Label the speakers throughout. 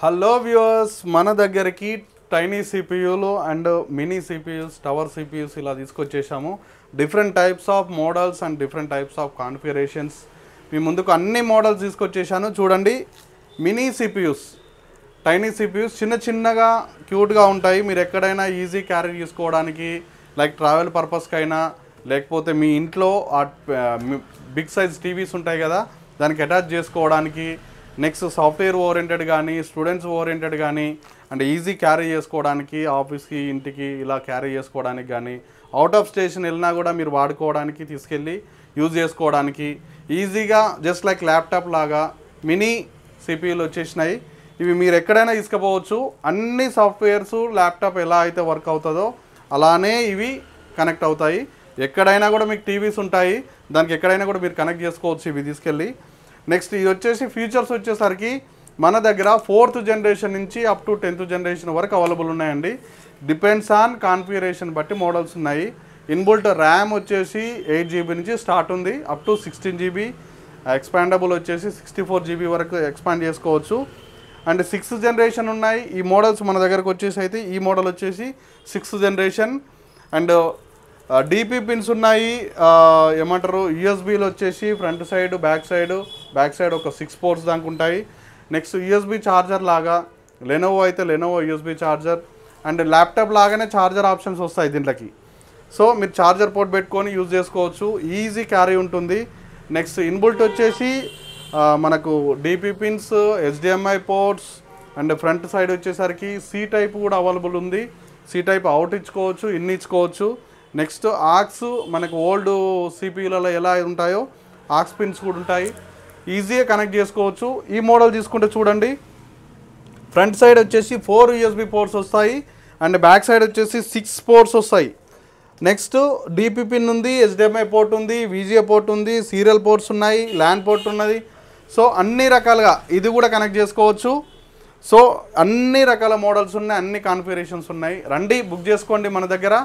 Speaker 1: Hello viewers, మన దగ్గరికి tiny సిపియూలు and mini CPUs, tower CPUs ఇలా తీసుకొచ్చేసాము. Different types of models and different types of configurations మీ ముందుకు అన్ని మోడల్స్ తీసుకొచ్చేసాను. చూడండి, మినీ సిపియూస్, టైనీ సిపియూస్ చిన్న చిన్నగా క్యూట్గా ఉంటాయి. మీరు ఎక్కడైనా ఈజీ క్యారీ చేసుకోవడానికి, లైక్ ట్రావెల్ పర్పస్కైనా, లేకపోతే మీ ఇంట్లో బిగ్ సైజ్ టీవీస్ ఉంటాయి కదా, దానికి అటాచ్ చేసుకోవడానికి, నెక్స్ట్ సాఫ్ట్వేర్ ఓరియంటెడ్ కానీ, స్టూడెంట్స్ ఓరియంటెడ్ కానీ, అండ్ ఈజీ క్యారీ చేసుకోవడానికి, ఆఫీస్కి ఇంటికి ఇలా క్యారీ చేసుకోవడానికి కానీ, అవుట్ ఆఫ్ స్టేషన్ వెళ్ళినా కూడా మీరు వాడుకోవడానికి, తీసుకెళ్ళి యూజ్ చేసుకోవడానికి ఈజీగా జస్ట్ లైక్ ల్యాప్టాప్ లాగా మినీ సిపియూలు వచ్చేసినాయి. ఇవి మీరు ఎక్కడైనా తీసుకుపోవచ్చు. అన్ని సాఫ్ట్వేర్స్ ల్యాప్టాప్ ఎలా అయితే వర్క్ అవుతుందో అలానే ఇవి కనెక్ట్ అవుతాయి. ఎక్కడైనా కూడా మీకు టీవీస్ ఉంటాయి, దానికి ఎక్కడైనా కూడా మీరు కనెక్ట్ చేసుకోవచ్చు ఇవి తీసుకెళ్ళి. నెక్స్ట్ ఇది వచ్చేసి ఫీచర్స్ వచ్చేసరికి మన దగ్గర 4th జనరేషన్ నుంచి అప్ టు 10th జనరేషన్ వరకు అవైలబుల్ ఉన్నాయండి. డిపెండ్స్ ఆన్ కాన్ఫిగరేషన్ బట్టి మోడల్స్ ఉన్నాయి. ఇన్బుల్ట్ ర్యామ్ వచ్చేసి 8 GB నుంచి స్టార్ట్ ఉంది, అప్ టు 16 GB. ఎక్స్పాండబుల్ వచ్చేసి 64 GB వరకు ఎక్స్పాండ్ చేసుకోవచ్చు. అండ్ 6th జనరేషన్ ఉన్నాయి ఈ మోడల్స్ మన దగ్గరకు వచ్చేసి. అయితే ఈ మోడల్ వచ్చేసి 6th generation. And DP pins ఉన్నాయి, ఏమంటారు, యూఎస్బీలు వచ్చేసి ఫ్రంట్ సైడ్ బ్యాక్ సైడ్ ఒక 6 పోర్ట్స్ దాకా ఉంటాయి. నెక్స్ట్ యూఎస్బీ ఛార్జర్ లాగా, లెనోవో అయితే Lenovo USB charger, and laptop లాగానే ఛార్జర్ ఆప్షన్స్ వస్తాయి దీంట్లోకి. సో మీరు ఛార్జర్ పోర్ట్ పెట్టుకొని యూజ్ చేసుకోవచ్చు, ఈజీ క్యారీ ఉంటుంది. నెక్స్ట్ ఇన్బుల్ట్ వచ్చేసి మనకు DP pins, HDMI ports, and front side వచ్చేసరికి సి టైప్ కూడా అవైలబుల్ ఉంది. సి టైప్ అవుట్ ఇచ్చుకోవచ్చు, ఇన్ ఇచ్చుకోవచ్చు. నెక్స్ట్ ఆక్స్, మనకు ఓల్డ్ సిపియూలలో ఎలా ఉంటాయో ఆక్స్ పిన్స్ కూడా ఉంటాయి, ఈజీగా కనెక్ట్ చేసుకోవచ్చు. ఈ మోడల్ తీసుకుంటే చూడండి, ఫ్రంట్ సైడ్ వచ్చేసి 4 USB పోర్ట్స్ వస్తాయి, అండ్ బ్యాక్ సైడ్ వచ్చేసి 6 పోర్ట్స్ వస్తాయి. నెక్స్ట్ డిపి పిన్ ఉంది, HDMI పోర్ట్ ఉంది, VGA పోర్ట్ ఉంది, సీరియల్ పోర్ట్స్ ఉన్నాయి, ల్యాన్ పోర్ట్ ఉన్నది. సో అన్ని రకాలుగా ఇది కూడా కనెక్ట్ చేసుకోవచ్చు. సో అన్ని రకాల మోడల్స్ ఉన్నాయి, అన్ని కాన్ఫిగరేషన్స్ ఉన్నాయి. రండి, బుక్ చేసుకోండి మన దగ్గర.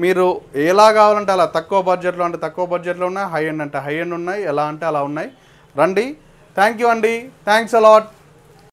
Speaker 1: మీరు ఎలా కావాలంటే అలా, తక్కువ బడ్జెట్లో అంటే తక్కువ బడ్జెట్లో ఉన్నాయి, హై ఎండ్ అంటే హై ఎండ్ ఉన్నాయి, ఎలా అంటే అలా ఉన్నాయి. రండి. థ్యాంక్ యూ అండి, థ్యాంక్స్ అలాట్.